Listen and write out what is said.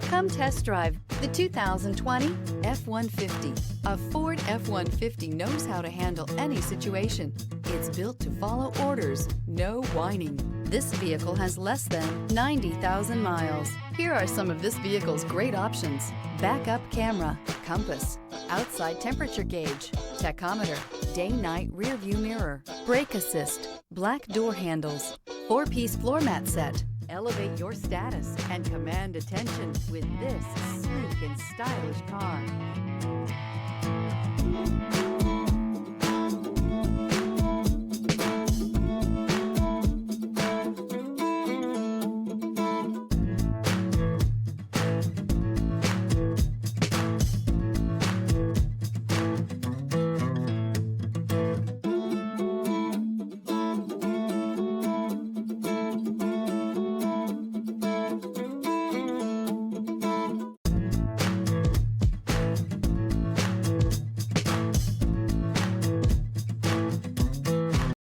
Come test drive the 2020 F-150. A Ford F-150 knows how to handle any situation. It's built to follow orders, no whining. This vehicle has less than 90,000 miles. Here are some of this vehicle's great options: backup camera, compass, outside temperature gauge, tachometer, day-night rear view mirror, brake assist, black door handles, 4-piece floor mat set. Elevate your status and command attention with this sleek and stylish car.